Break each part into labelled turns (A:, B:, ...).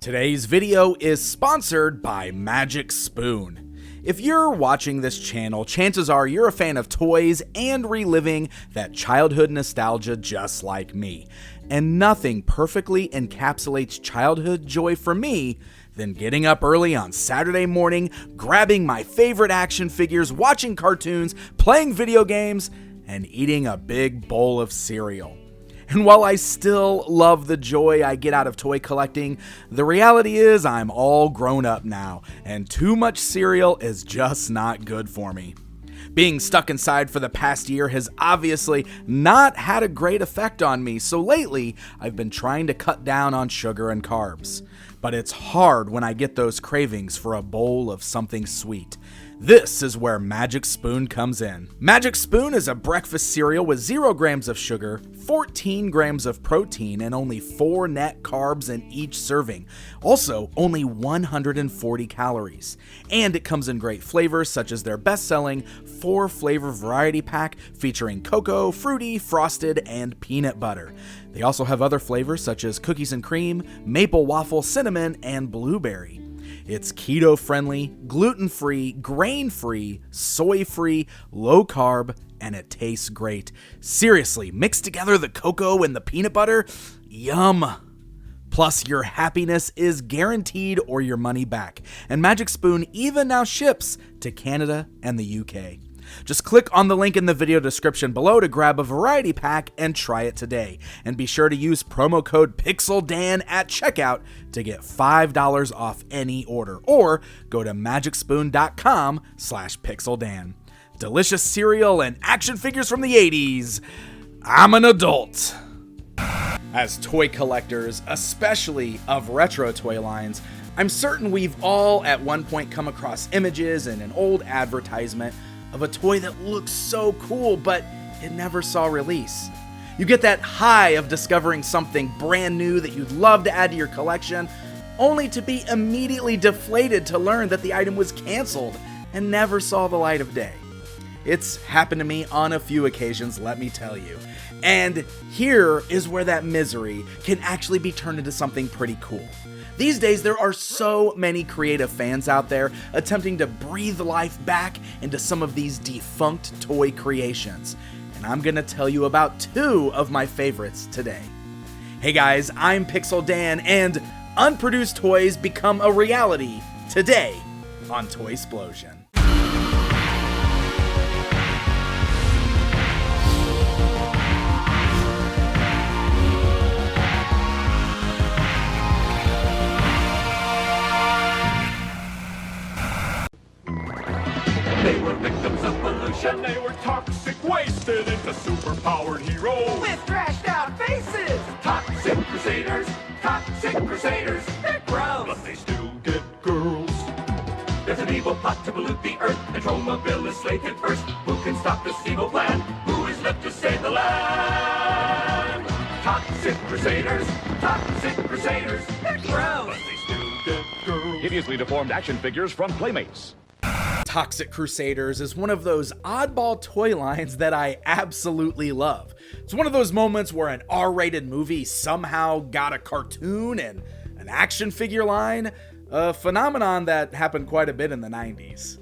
A: Today's video is sponsored by Magic Spoon. If you're watching this channel, chances are you're a fan of toys and reliving that childhood nostalgia just like me. And nothing perfectly encapsulates childhood joy for me than getting up early on Saturday morning, grabbing my favorite action figures, watching cartoons, playing video games, and eating a big bowl of cereal. And while I still love the joy I get out of toy collecting, the reality is I'm all grown up now, and too much cereal is just not good for me. Being stuck inside for the past year has obviously not had a great effect on me, so lately I've been trying to cut down on sugar and carbs. But it's hard when I get those cravings for a bowl of something sweet. This is where Magic Spoon comes in. Magic Spoon is a breakfast cereal with 0 grams of sugar, 14 grams of protein, and only 4 net carbs in each serving. Also, only 140 calories. And it comes in great flavors such as their best-selling 4-flavor variety pack featuring cocoa, fruity, frosted, and peanut butter. They also have other flavors such as cookies and cream, maple waffle, cinnamon, and blueberry. It's keto-friendly, gluten-free, grain-free, soy-free, low-carb, and it tastes great. Seriously, mix together the cocoa and the peanut butter. Yum! Plus, your happiness is guaranteed or your money back. And Magic Spoon even now ships to Canada and the UK. Just click on the link in the video description below to grab a variety pack and try it today. And be sure to use promo code PixelDan at checkout to get $5 off any order. Or go to magicspoon.com/PixelDan. Delicious cereal and action figures from the 80s. I'm an adult. As toy collectors, especially of retro toy lines, I'm certain we've all at one point come across images in an old advertisement of a toy that looks so cool, but it never saw release. You get that high of discovering something brand new that you'd love to add to your collection, only to be immediately deflated to learn that the item was canceled and never saw the light of day. It's happened to me on a few occasions, let me tell you. And here is where that misery can actually be turned into something pretty cool. These days, there are so many creative fans out there attempting to breathe life back into some of these defunct toy creations. And I'm gonna tell you about 2 of my favorites today. Hey guys, I'm Pixel Dan, and unproduced toys become a reality today on Toysplosion.
B: They were victims of pollution, they were toxic, wasted into superpowered heroes
C: with trashed out faces.
B: Toxic Crusaders, they're gross, but they still get girls. There's an evil plot to pollute the earth, and Tromaville is slated first. Who can stop this evil plan? Who is left to save the land? Toxic Crusaders, they're gross, but they still get girls.
D: Hideously deformed action figures from Playmates.
A: Toxic Crusaders is one of those oddball toy lines that I absolutely love. It's one of those moments where an R-rated movie somehow got a cartoon and an action figure line, a phenomenon that happened quite a bit in the 90s.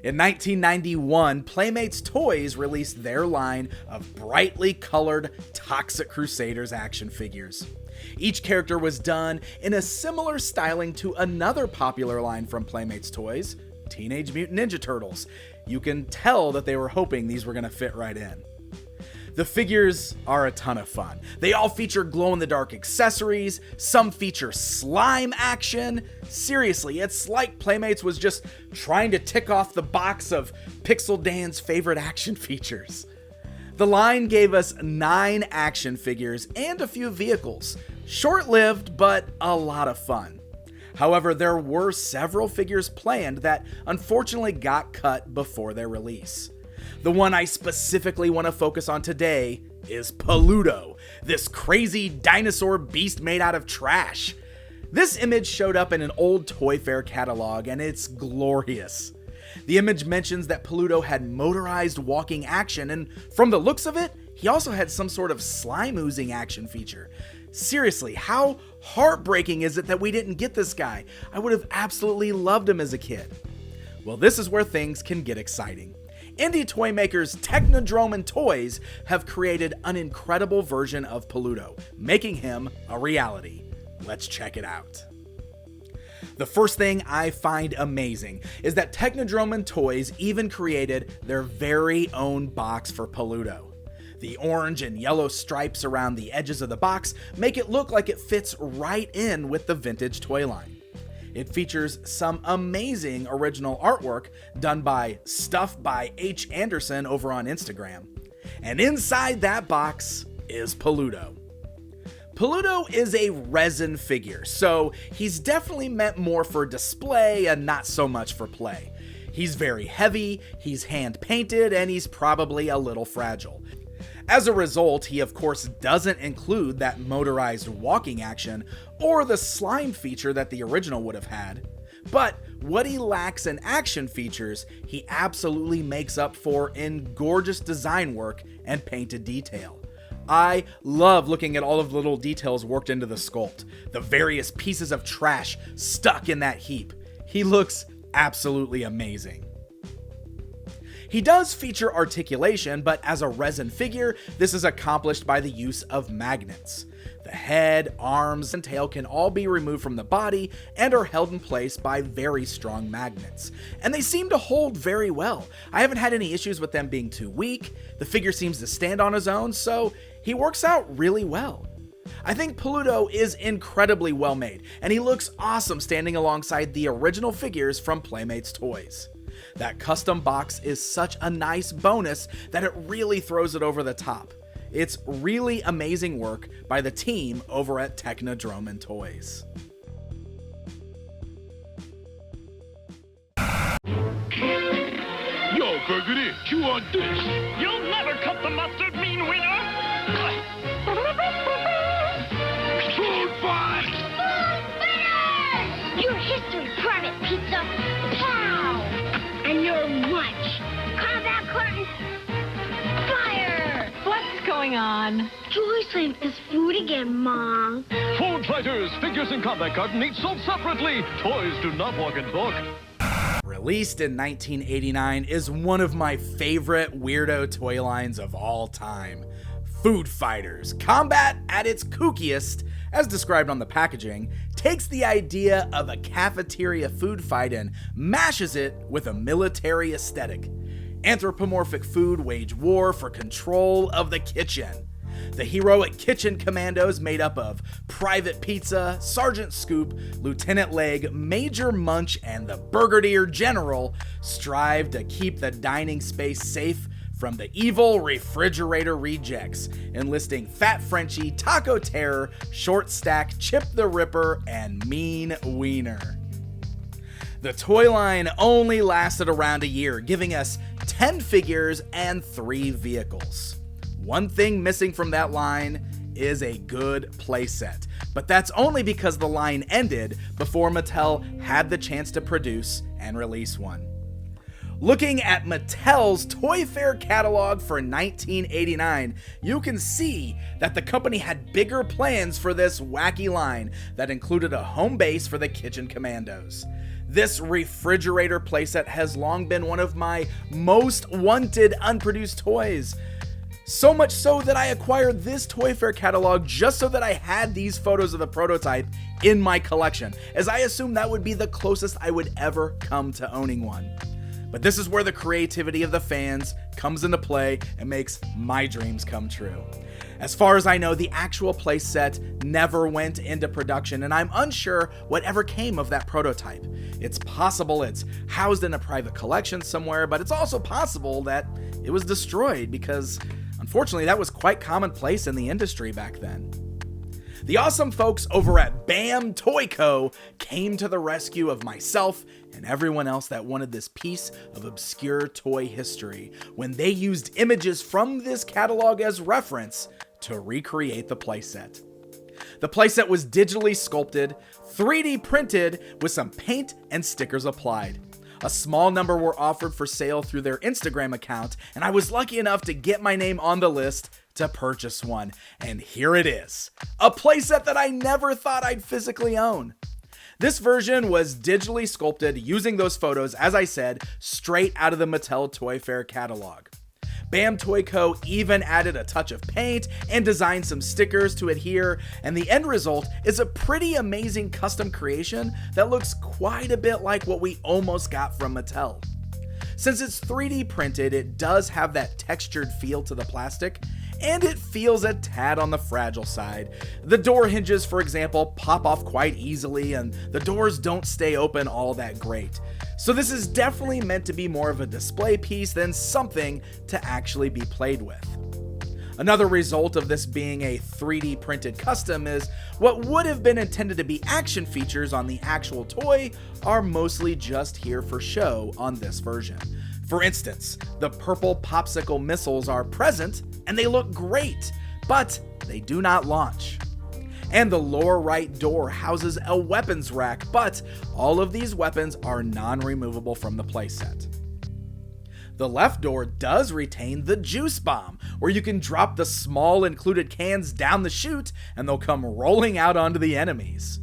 A: In 1991, Playmates Toys released their line of brightly colored Toxic Crusaders action figures. Each character was done in a similar styling to another popular line from Playmates Toys, Teenage Mutant Ninja Turtles. You can tell that they were hoping these were going to fit right in. The figures are a ton of fun. They all feature glow-in-the-dark accessories, some feature slime action. Seriously, it's like Playmates was just trying to tick off the box of Pixel Dan's favorite action features. The line gave us 9 action figures and a few vehicles. Short-lived, but a lot of fun. However, there were several figures planned that unfortunately got cut before their release. The one I specifically want to focus on today is Polluto, this crazy dinosaur beast made out of trash. This image showed up in an old Toy Fair catalog, and it's glorious. The image mentions that Polluto had motorized walking action, and from the looks of it, he also had some sort of slime oozing action feature. Seriously, how heartbreaking is it that we didn't get this guy? I would have absolutely loved him as a kid. Well, this is where things can get exciting. Indie toy makers Teknodromen Toys have created an incredible version of Polluto, making him a reality. Let's check it out. The first thing I find amazing is that Teknodromen Toys even created their very own box for Polluto. The orange and yellow stripes around the edges of the box make it look like it fits right in with the vintage toy line. It features some amazing original artwork done by Stuff by H. Anderson over on Instagram. And inside that box is Polluto. Polluto is a resin figure, so he's definitely meant more for display and not so much for play. He's very heavy, he's hand painted, and he's probably a little fragile. As a result, he of course doesn't include that motorized walking action or the slime feature that the original would have had. But what he lacks in action features, he absolutely makes up for in gorgeous design work and painted detail. I love looking at all of the little details worked into the sculpt, the various pieces of trash stuck in that heap. He looks absolutely amazing. He does feature articulation, but as a resin figure, this is accomplished by the use of magnets. The head, arms, and tail can all be removed from the body and are held in place by very strong magnets. And they seem to hold very well. I haven't had any issues with them being too weak. The figure seems to stand on his own, so he works out really well. I think Polluto is incredibly well made, and he looks awesome standing alongside the original figures from Playmates toys. That custom box is such a nice bonus that it really throws it over the top. It's really amazing work by the team over at Teknodromen Toys.
E: Yo, Burgundy, chew on this.
F: You'll never cut the mustard, mean winner!
E: Food fight!
G: Your history, Private Pizza. Pow! And your lunch. Combat curtain. Fire!
H: What's going on?
G: Joy Slam is food again, Mom.
D: Food fighters, figures in combat carton each sold separately. Toys do not walk in bulk.
A: Released in 1989 is one of my favorite weirdo toy lines of all time. Food Fighters, combat at its kookiest, as described on the packaging, takes the idea of a cafeteria food fight and mashes it with a military aesthetic. Anthropomorphic food wage war for control of the kitchen. The heroic kitchen commandos made up of Private Pizza, Sergeant Scoop, Lieutenant Leg, Major Munch, and the Brigadier General strive to keep the dining space safe from the evil refrigerator rejects, enlisting Fat Frenchie, Taco Terror, Short Stack, Chip the Ripper, and Mean Wiener. The toy line only lasted around a year, giving us 10 figures and 3 vehicles. One thing missing from that line is a good playset, but that's only because the line ended before Mattel had the chance to produce and release one. Looking at Mattel's Toy Fair catalog for 1989, you can see that the company had bigger plans for this wacky line that included a home base for the Kitchen Commandos. This refrigerator playset has long been one of my most wanted unproduced toys. So much so that I acquired this Toy Fair catalog just so that I had these photos of the prototype in my collection, as I assumed that would be the closest I would ever come to owning one. But this is where the creativity of the fans comes into play and makes my dreams come true. As far as I know, the actual playset never went into production, and I'm unsure whatever came of that prototype. It's possible it's housed in a private collection somewhere, but it's also possible that it was destroyed because, unfortunately, that was quite commonplace in the industry back then. The awesome folks over at Bamm Toy Co came to the rescue of myself and everyone else that wanted this piece of obscure toy history when they used images from this catalog as reference to recreate the playset. The playset was digitally sculpted, 3D printed with some paint and stickers applied. A small number were offered for sale through their Instagram account, and I was lucky enough to get my name on the list to purchase one. And here it is, a playset that I never thought I'd physically own. This version was digitally sculpted using those photos, as I said, straight out of the Mattel Toy Fair catalog. Bamm Toy Co. even added a touch of paint and designed some stickers to adhere, and the end result is a pretty amazing custom creation that looks quite a bit like what we almost got from Mattel. Since it's 3D printed, it does have that textured feel to the plastic, and it feels a tad on the fragile side. The door hinges, for example, pop off quite easily, and the doors don't stay open all that great. So this is definitely meant to be more of a display piece than something to actually be played with. Another result of this being a 3D printed custom is what would have been intended to be action features on the actual toy are mostly just here for show on this version. For instance, the purple popsicle missiles are present and they look great, but they do not launch. And the lower right door houses a weapons rack, but all of these weapons are non-removable from the playset. The left door does retain the juice bomb, where you can drop the small included cans down the chute and they'll come rolling out onto the enemies.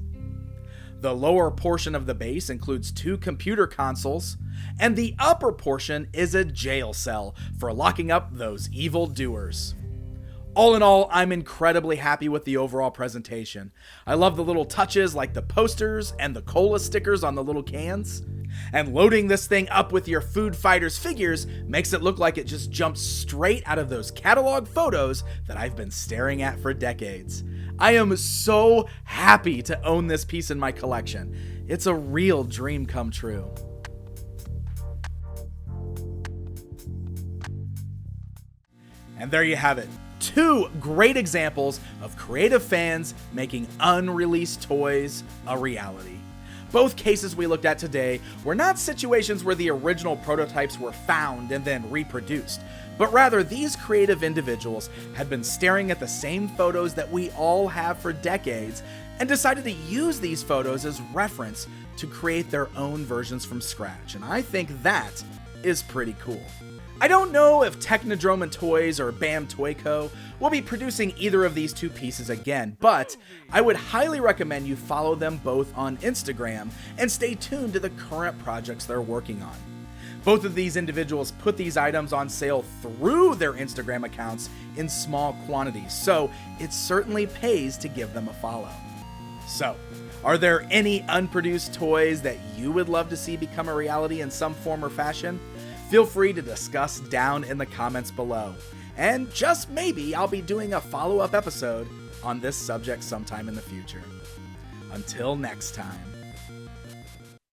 A: The lower portion of the base includes 2 computer consoles, and the upper portion is a jail cell for locking up those evil doers. All in all, I'm incredibly happy with the overall presentation. I love the little touches like the posters and the cola stickers on the little cans. And loading this thing up with your Food Fighters figures makes it look like it just jumped straight out of those catalog photos that I've been staring at for decades. I am so happy to own this piece in my collection. It's a real dream come true. And there you have it. 2 great examples of creative fans making unreleased toys a reality. Both cases we looked at today were not situations where the original prototypes were found and then reproduced, but rather these creative individuals had been staring at the same photos that we all have for decades and decided to use these photos as reference to create their own versions from scratch, and I think that is pretty cool. I don't know if Teknodromen Toys or Bamm Toy Co. will be producing either of these 2 pieces again, but I would highly recommend you follow them both on Instagram and stay tuned to the current projects they're working on. Both of these individuals put these items on sale through their Instagram accounts in small quantities, so it certainly pays to give them a follow. So, are there any unproduced toys that you would love to see become a reality in some form or fashion? Feel free to discuss down in the comments below. And just maybe I'll be doing a follow-up episode on this subject sometime in the future. Until next time.